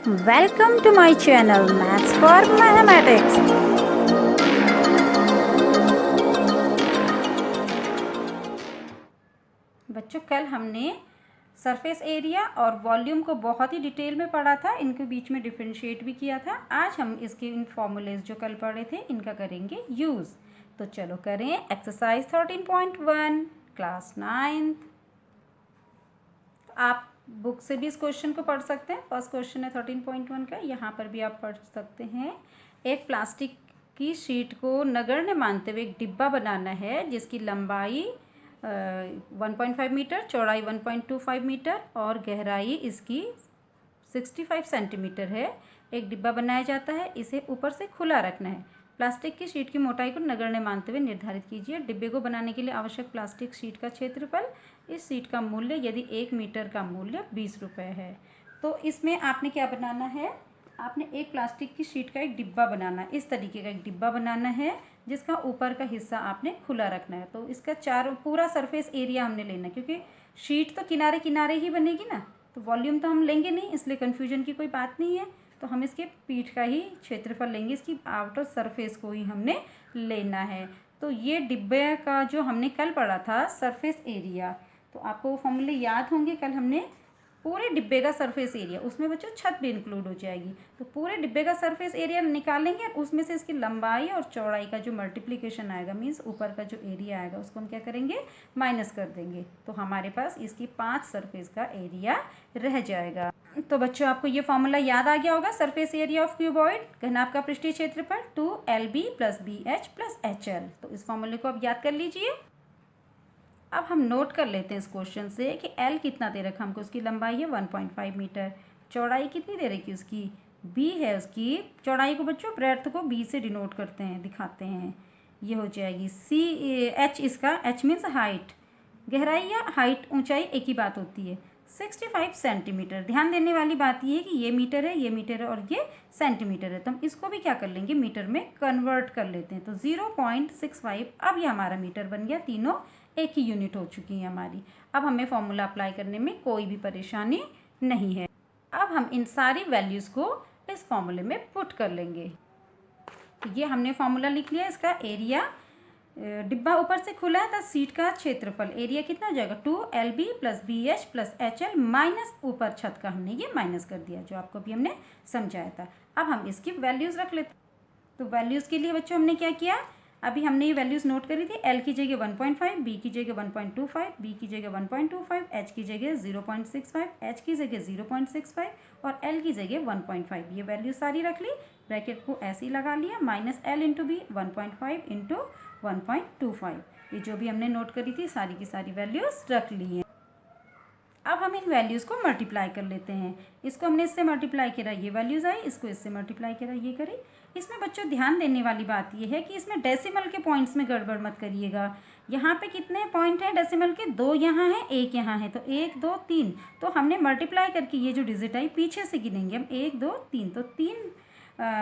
Welcome to my channel Maths for Mathematics. बच्चों, कल हमने सरफेस एरिया और वॉल्यूम को बहुत ही डिटेल में पढ़ा था, इनके बीच में डिफरेंशिएट भी किया था। आज हम इसके इन फॉर्मूलेज जो कल पढ़े थे इनका करेंगे यूज़। तो चलो करें एक्सरसाइज 13.1 क्लास 9th। आप बुक से भी इस क्वेश्चन को पढ़ सकते हैं। फर्स्ट क्वेश्चन है 13.1 का, यहाँ पर भी आप पढ़ सकते हैं। एक प्लास्टिक की शीट को नगण्य मानते हुए एक डिब्बा बनाना है जिसकी लंबाई 1.5 मीटर, चौड़ाई 1.25 मीटर और गहराई इसकी 65 सेंटीमीटर है। एक डिब्बा बनाया जाता है, इसे ऊपर से खुला रखना है। प्लास्टिक की शीट की मोटाई को नगण्य मानते हुए निर्धारित कीजिए। डिब्बे को बनाने के लिए आवश्यक प्लास्टिक शीट का क्षेत्रफल। इस शीट का मूल्य यदि 1 मीटर का मूल्य 20 रुपये है। तो इसमें आपने क्या बनाना है, आपने एक प्लास्टिक की शीट का एक डिब्बा बनाना है। इस तरीके का एक डिब्बा बनाना है जिसका ऊपर का हिस्सा आपने खुला रखना है। तो इसका पूरा सरफेस एरिया हमने लेना है, क्योंकि शीट तो किनारे किनारे ही बनेगी ना, तो वॉल्यूम तो हम लेंगे नहीं, इसलिए कन्फ्यूजन की कोई बात नहीं है। तो हम इसके पीठ का ही क्षेत्रफल लेंगे, इसकी आउटर सरफेस को ही हमने लेना है। तो ये डिब्बे का जो हमने कल पढ़ा था सरफेस एरिया, तो आपको वो फॉर्मूले याद होंगे। कल हमने पूरे डिब्बे का सरफेस एरिया, उसमें बच्चों छत भी इंक्लूड हो जाएगी, तो पूरे डिब्बे का सरफेस एरिया निकालेंगे और उसमें से इसकी लंबाई और चौड़ाई का जो मल्टीप्लिकेशन आएगा, मीन्स ऊपर का जो एरिया आएगा, उसको हम क्या करेंगे, माइनस कर देंगे। तो हमारे पास इसकी 5 सरफेस का एरिया रह जाएगा। तो बच्चों, आपको ये फॉर्मूला याद आ गया होगा। सरफेस एरिया ऑफ क्यूबॉइड घनाभ का पृष्ठीय क्षेत्रफल 2LB + BH + HL। तो इस फॉर्मूले को आप याद कर लीजिए। अब हम नोट कर लेते हैं इस क्वेश्चन से कि L कितना दे रखा हमको, उसकी लंबाई है 1.5 मीटर, चौड़ाई कितनी दे रखी उसकी, B है उसकी। चौड़ाई को बच्चों ब्रेड्थ को B से डिनोट करते हैं, दिखाते हैं, ये हो जाएगी H। इसका H मीन्स हाइट। गहराई या हाइट ऊंचाई एक ही बात होती है, 65 सेंटीमीटर। ध्यान देने वाली बात ये है कि ये मीटर है, ये मीटर है और ये सेंटीमीटर है, तो हम इसको भी क्या कर लेंगे, मीटर में कन्वर्ट कर लेते हैं। तो 0.65 अब ये हमारा मीटर बन गया, तीनों एक ही यूनिट हो चुकी है हमारी। अब हमें फॉर्मूला अप्लाई करने में कोई भी परेशानी नहीं है। अब हम इन सारी वैल्यूज़ को इस फॉर्मूले में पुट कर लेंगे। तो ये हमने फॉर्मूला लिख लिया। इसका एरिया, डिब्बा ऊपर से खुला है तो सीट का क्षेत्रफल एरिया कितना हो जाएगा, 2LB + BH + HL माइनस ऊपर छत का हमने ये माइनस कर दिया, जो आपको अभी हमने समझाया था। अब हम इसकी वैल्यूज़ रख लेते हैं। तो वैल्यूज़ के लिए बच्चों हमने क्या किया, अभी हमने ये वैल्यूज़ नोट करी थी। L की जगह 1.5, B की जगह 1.25, B की जगह 1.25, H की जगह 0.65, H की जगह 0.65 और L की जगह 1.5। ये वैल्यू सारी रख ली, ब्रैकेट को ऐसे ही लगा लिया, -L × B 1.5 × 1.25। ये जो भी हमने नोट करी थी सारी की सारी वैल्यूज़ रख ली हैं। अब हम इन वैल्यूज़ को मल्टीप्लाई कर लेते हैं। इसको हमने इससे मल्टीप्लाई करा, ये वैल्यूज़ आई, इसको इससे मल्टीप्लाई करा, ये करी। इसमें बच्चों ध्यान देने वाली बात ये है कि इसमें डेसिमल के पॉइंट्स में गड़बड़ मत करिएगा। यहाँ पे कितने पॉइंट हैं डेसिमल के, 2 यहाँ हैं, 1 यहाँ है, तो 1 2 3। तो हमने मल्टीप्लाई करके ये जो डिजिट आई पीछे से गिनेंगे हम, 1 2 3। तो 3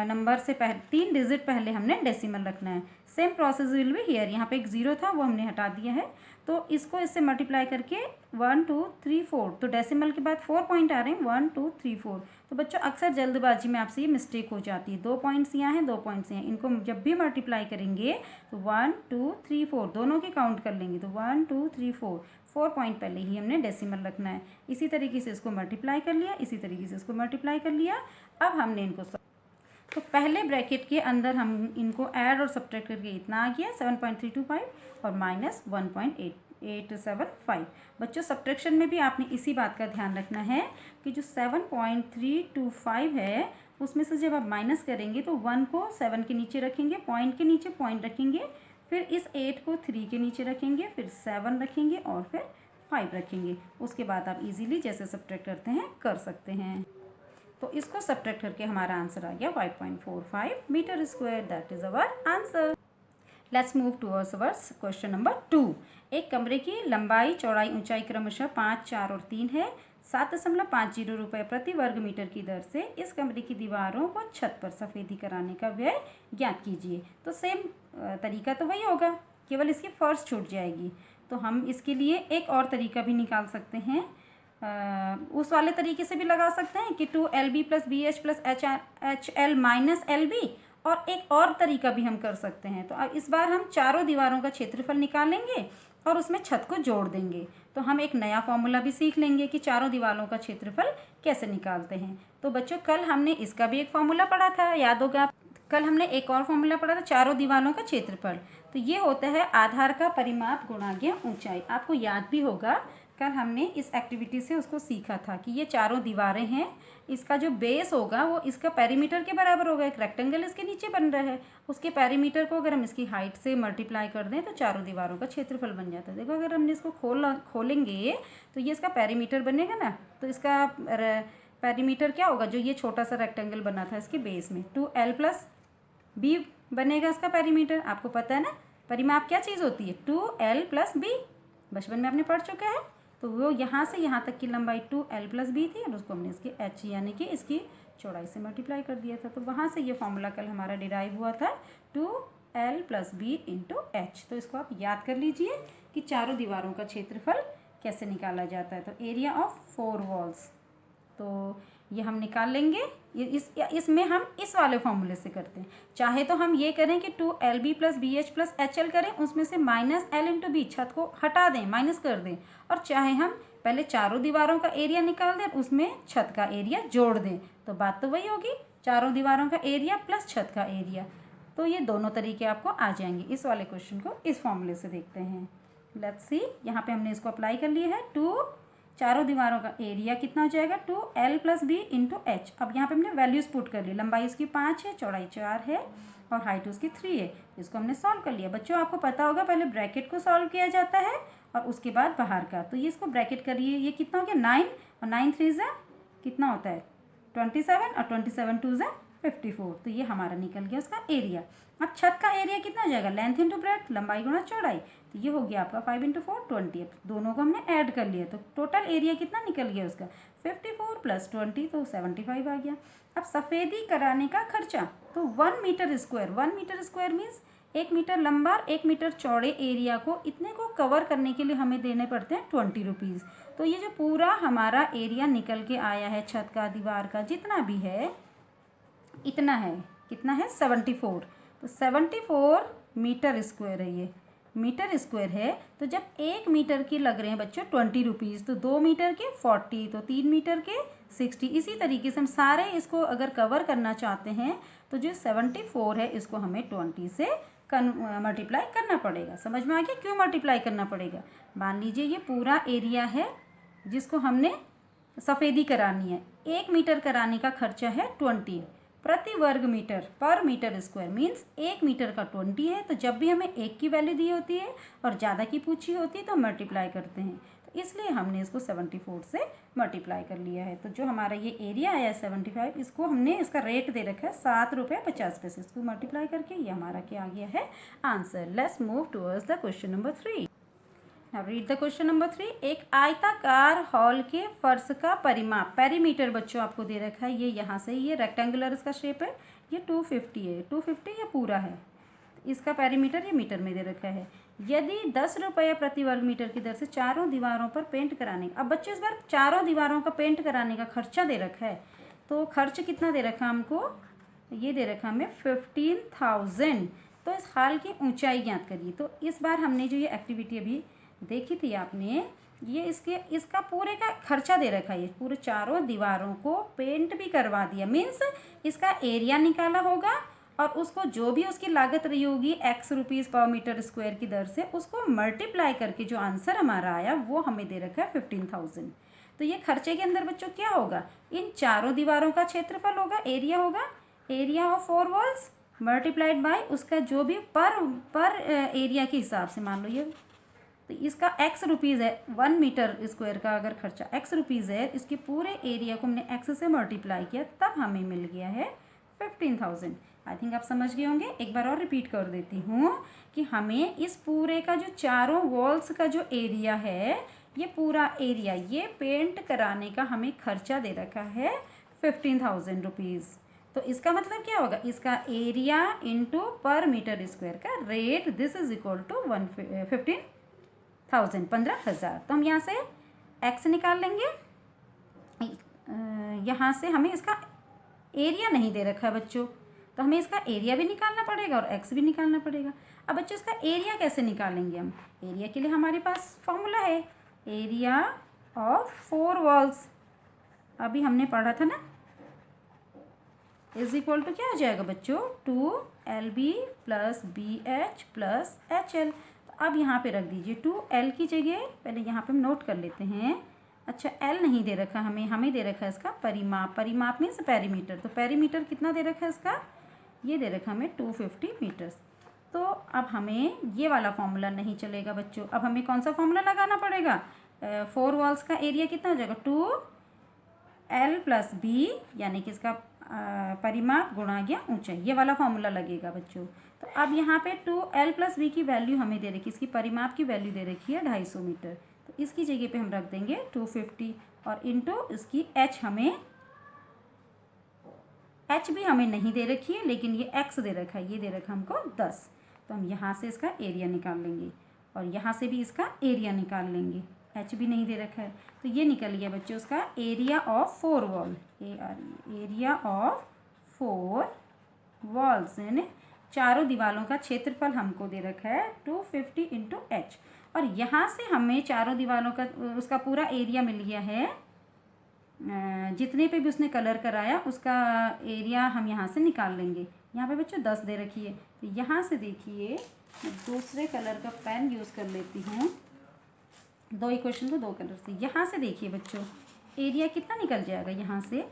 नंबर से पहले 3 डिजिट पहले हमने डेसिमल रखना है। Same process will be here. यहाँ पे एक 0 था, वो हमने हटा दिया है। तो इसको इससे मल्टीप्लाई करके 1 2 3 4, तो डेसिमल के बाद 4 पॉइंट आ रहे हैं, 1 2 3 4। तो बच्चों अक्सर जल्दबाजी में आपसे ये मिस्टेक हो जाती है, 2 पॉइंट्स यहाँ हैं, 2 पॉइंट्स यहाँ। इनको जब भी मल्टीप्लाई करेंगे तो 1 2 3 4 दोनों के काउंट कर लेंगे। तो 1 2 3 4 पॉइंट पहले ही हमने डेसिमल रखना है। इसी तरीके से इसको मल्टीप्लाई कर लिया, इसी तरीके से इसको मल्टीप्लाई कर लिया। अब हमने इनको तो पहले ब्रैकेट के अंदर हम इनको ऐड और सब्ट्रैक्ट करके इतना आ गया 7.325 और -1.875। बच्चों सब्ट्रैक्शन में भी आपने इसी बात का ध्यान रखना है कि जो 7.325 है उसमें से जब आप माइनस करेंगे तो 1 को 7 के नीचे रखेंगे, पॉइंट के नीचे पॉइंट रखेंगे, फिर इस 8 को 3 के नीचे रखेंगे, फिर 7 रखेंगे और फिर 5 रखेंगे। उसके बाद आप इजीली जैसे सब्ट्रैक्ट करते हैं कर सकते हैं। तो इसको सब्ट्रैक्ट करके हमारा आंसर आ गया 5.45 metre square. That is our answer. Let's move towards our question number 2। एक कमरे की लंबाई चौड़ाई ऊंचाई क्रमशः 5 4 और 3 है। 7.50 रुपये प्रति वर्ग मीटर की दर से इस कमरे की दीवारों को छत पर सफ़ेदी कराने का व्यय ज्ञात कीजिए। तो सेम तरीका तो वही होगा, केवल इसकी फर्श छूट जाएगी। तो हम इसके लिए एक और तरीका भी निकाल सकते हैं। उस वाले तरीके से भी लगा सकते हैं कि 2LB + BH + HL - LB, और एक और तरीका भी हम कर सकते हैं। तो अब इस बार हम चारों दीवारों का क्षेत्रफल निकालेंगे और उसमें छत को जोड़ देंगे। तो हम एक नया फॉर्मूला भी सीख लेंगे कि चारों दीवारों का क्षेत्रफल कैसे निकालते हैं। तो बच्चों कल हमने इसका भी एक फॉर्मूला पढ़ा था, याद होगा। कल हमने एक और फॉर्मूला पढ़ा था चारों दीवारों का क्षेत्रफल। तो ये होता है आधार का परिमाप गुणा ऊंचाई। आपको याद भी होगा कल हमने इस एक्टिविटी से उसको सीखा था कि ये चारों दीवारें हैं, इसका जो बेस होगा वो इसका पेरीमीटर के बराबर होगा। एक रेक्टेंगल इसके नीचे बन रहा है, उसके पेरीमीटर को अगर हम इसकी हाइट से मल्टीप्लाई कर दें तो चारों दीवारों का क्षेत्रफल बन जाता है। देखो अगर हमने इसको खोलेंगे तो ये इसका पेरीमीटर बनेगा ना, तो इसका पेरीमीटर क्या होगा, जो ये छोटा सा रेक्टेंगल बना था इसके बेस में 2L + B बनेगा इसका पेरीमीटर। आपको पता है ना परिमाप क्या चीज़ होती है, 2L + B, बचपन में आपने पढ़ चुका है। तो वो यहाँ से यहाँ तक की लंबाई 2L + B थी और उसको हमने इसके H यानी कि इसकी चौड़ाई से मल्टीप्लाई कर दिया था। तो वहाँ से ये फॉर्मूला कल हमारा डिराइव हुआ था 2L + B × H। तो इसको आप याद कर लीजिए कि चारों दीवारों का क्षेत्रफल कैसे निकाला जाता है। तो एरिया ऑफ 4 वॉल्स, तो ये हम निकाल लेंगे। इसमें हम इस वाले फॉर्मूले से करते हैं। चाहे तो हम ये करें कि 2LB + BH + HL करें, उसमें से -L × B छत को हटा दें, माइनस कर दें, और चाहे हम पहले चारों दीवारों का एरिया निकाल दें, उसमें छत का एरिया जोड़ दें। तो बात तो वही होगी, चारों दीवारों का एरिया प्लस छत का एरिया। तो ये दोनों तरीके आपको आ जाएंगे। इस वाले क्वेश्चन को इस फॉर्मूले से देखते हैं। लेट्स सी, यहाँ पे हमने इसको अप्लाई कर लिया है। चारों दीवारों का एरिया कितना हो जाएगा 2L + B × H। अब यहाँ पे हमने वैल्यूज़ पुट कर ली। लंबाई उसकी 5 है, चौड़ाई 4 है और हाइट उसकी 3 है। इसको हमने सॉल्व कर लिया। बच्चों आपको पता होगा पहले ब्रैकेट को सॉल्व किया जाता है और उसके बाद बाहर का। तो ये इसको ब्रैकेट करिए, ये कितना हो गया 9 और 9 3 कितना होता है 27 और 27 2 54। तो ये हमारा निकल गया उसका एरिया। अब छत का एरिया कितना हो जाएगा, लेंथ इंटू ब्रेड्थ, लंबाई गुणा चौड़ाई। तो ये हो गया आपका 5 × 4 20। दोनों को हमने ऐड कर लिया तो टोटल एरिया कितना निकल गया उसका 54 + 20, तो 75 आ गया। अब सफ़ेदी कराने का खर्चा, तो 1 metre square, 1 metre square means 1 metre लंबा 1 मीटर चौड़े एरिया को इतने को कवर करने के लिए हमें देने पड़ते हैं 20 रुपीज़। तो ये जो पूरा हमारा एरिया निकल के आया है छत का, दीवार का, जितना भी है इतना है, कितना है 74। तो 74 मीटर स्क्वायर है, ये मीटर स्क्वायर है। तो जब 1 मीटर की लग रहे हैं बच्चों 20 रुपीज़, तो 2 मीटर के 40, तो 3 मीटर के 60। इसी तरीके से हम सारे इसको अगर कवर करना चाहते हैं तो जो 74 है इसको हमें 20 से मल्टीप्लाई करना पड़ेगा। समझ में आ गया क्यों मल्टीप्लाई करना पड़ेगा। मान लीजिए ये पूरा एरिया है जिसको हमने सफ़ेदी करानी है। 1 मीटर कराने का खर्चा है 20 प्रति वर्ग मीटर, पर मीटर स्क्वायर मीन्स 1 मीटर का 20 है। तो जब भी हमें 1 की वैल्यू दी होती है और ज़्यादा की पूछी होती है तो मल्टीप्लाई करते हैं। तो इसलिए हमने इसको 74 से मल्टीप्लाई कर लिया है। तो जो हमारा ये एरिया आया 75, इसको हमने इसका रेट दे रखा है 7 रुपये 50 पैसे। इसको मल्टीप्लाई करके ये हमारा क्या आ गया है answer. Let's move towards the question number 3। Now read the question number 3। एक आयताकार हॉल के फर्श का परिमाप, पेरीमीटर बच्चों आपको दे रखा है। ये यहाँ से ये रेक्टेंगुलर इसका शेप है, ये 250 है, 250 ये पूरा है। इसका पेरीमीटर ये मीटर में दे रखा है। यदि 10 रुपये प्रति वर्ग मीटर की दर से चारों दीवारों पर पेंट कराने, अब बच्चों इस बार चारों दीवारों का पेंट कराने का खर्चा दे रखा है। तो खर्च कितना दे रखा हमको, ये दे रखा हमें 15,000। तो इस हॉल की ऊंचाई ज्ञात करिए। तो इस बार हमने जो ये एक्टिविटी अभी देखी थी आपने, ये इसका पूरे का खर्चा दे रखा है। ये पूरे चारों दीवारों को पेंट भी करवा दिया, मीन्स इसका एरिया निकाला होगा और उसको जो भी उसकी लागत रही होगी x रुपीज़ पर मीटर स्क्वायर की दर से, उसको मल्टीप्लाई करके जो आंसर हमारा आया वो हमें दे रखा है 15,000। तो ये खर्चे के अंदर बच्चों क्या होगा, इन चारों दीवारों का क्षेत्रफल होगा, एरिया होगा, area of 4 walls multiplied by उसका जो भी पर एरिया के हिसाब से मान लो ये। तो इसका x रुपीज़ है, 1 मीटर स्क्वायर का अगर खर्चा x रुपीज़ है, इसके पूरे एरिया को हमने x से मल्टीप्लाई किया तब हमें मिल गया है 15,000। आई थिंक आप समझ गए होंगे। एक बार और रिपीट कर देती हूँ कि हमें इस पूरे का जो चारों वॉल्स का जो एरिया है, ये पूरा एरिया ये पेंट कराने का हमें खर्चा दे रखा है 15,000 रुपीज़। तो इसका मतलब क्या होगा, इसका area into per metre square का rate, this is equal to 15,000, 15,000। तो हम यहाँ से x निकाल लेंगे, यहाँ से हमें इसका एरिया नहीं दे रखा है बच्चों, तो हमें इसका एरिया भी निकालना पड़ेगा और एक्स भी निकालना पड़ेगा। अब बच्चों इसका एरिया कैसे निकालेंगे हम? एरिया के लिए हमारे पास फॉर्मूला है, एरिया ऑफ 4 वॉल्स, अभी हमने पढ़ा था ना, इज इक्वल टू क्या हो जाएगा बच्चों, 2LB + BH + HL। तो अब यहाँ पे रख दीजिए 2L की जगह, पहले यहाँ पे हम नोट कर लेते हैं। अच्छा L नहीं दे रखा हमें दे रखा है इसका परिमाप, परिमाप मीन्स पेरीमीटर। तो पेरीमीटर कितना दे रखा है इसका, ये दे रखा हमें 250 मीटर्स। तो अब हमें ये वाला फॉर्मूला नहीं चलेगा बच्चों, अब हमें कौन सा फॉर्मूला लगाना पड़ेगा? 4 वॉल्स का एरिया कितना हो जाएगा, 2L + B, यानी कि इसका परिमाप गुणा गया ऊंचाई, ये वाला फॉर्मूला लगेगा बच्चों। तो अब यहाँ पे 2L + B की वैल्यू हमें दे रखी है, इसकी परिमाप की वैल्यू दे रखी है 250 मीटर। तो इसकी जगह पे हम रख देंगे 250 और इंटू इसकी H, हमें H भी हमें नहीं दे रखी है, लेकिन ये X दे रखा है, ये दे रखा हमको 10। तो हम यहाँ से इसका एरिया निकाल लेंगे और यहाँ से भी इसका एरिया निकाल लेंगे, H भी नहीं दे रखा है। तो ये निकल गया बच्चों उसका area of 4 wall, area of 4 walls, यानी चारों दीवारों का क्षेत्रफल हमको दे रखा है 250 × H। और यहाँ से हमें चारों दीवारों का उसका पूरा एरिया मिल गया है, जितने पे भी उसने कलर कराया उसका एरिया हम यहाँ से निकाल लेंगे। यहाँ पे बच्चों 10 दे रखी है, तो यहाँ से देखिए मैं दूसरे कलर का पेन यूज़ कर लेती हूँ, 2 इक्वेशन को 2 कलर से। यहाँ से देखिए बच्चों एरिया कितना निकल जाएगा, यहाँ से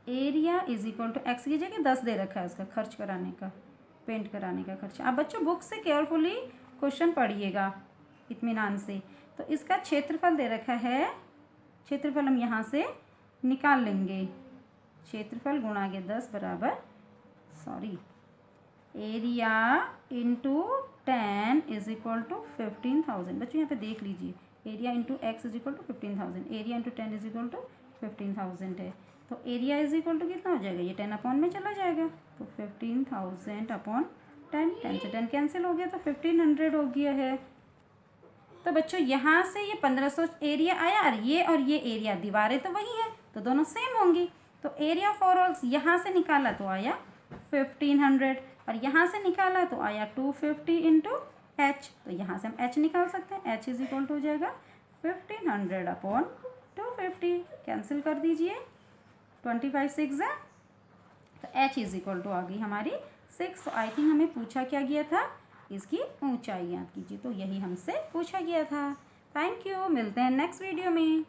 area is equal to x की जगह 10 दे रखा है उसका खर्च कराने का, पेंट कराने का खर्च। अब बच्चों बुक से केयरफुली क्वेश्चन पढ़िएगा इत्मीनान से। तो इसका क्षेत्रफल दे रखा है, क्षेत्रफल हम यहाँ से निकाल लेंगे, क्षेत्रफल गुणा के 10 बराबर area into 10 is equal to 15,000। बच्चों यहाँ पे देख लीजिए area into x is equal to 15,000, area into 10 is equal to 15,000 है। तो एरिया इज इक्वल टू कितना हो जाएगा, ये 10 अपॉन में चला जाएगा, तो 15,000 अपॉन 10, 10 से 10 कैंसिल हो गया, तो 1500 हो गया है। तो बच्चों यहाँ से ये 1500 एरिया आया और ये एरिया, दीवारें तो वही है तो दोनों सेम होंगी। तो एरिया 4 वॉल्स यहाँ से निकाला तो आया 1500 और यहाँ से निकाला तो आया 250 × H। तो यहाँ से हम H निकाल सकते हैं, H इज इक्वल टू हो जाएगा 1500 अपॉन 250, कैंसिल कर दीजिए, 25 6 है, तो H इज इक्वल टू आ गई हमारी 6। तो आई थिंक हमें पूछा क्या गया था, इसकी ऊंचाई याद कीजिए, तो यही हमसे पूछा गया था। थैंक यू, मिलते हैं नेक्स्ट वीडियो में।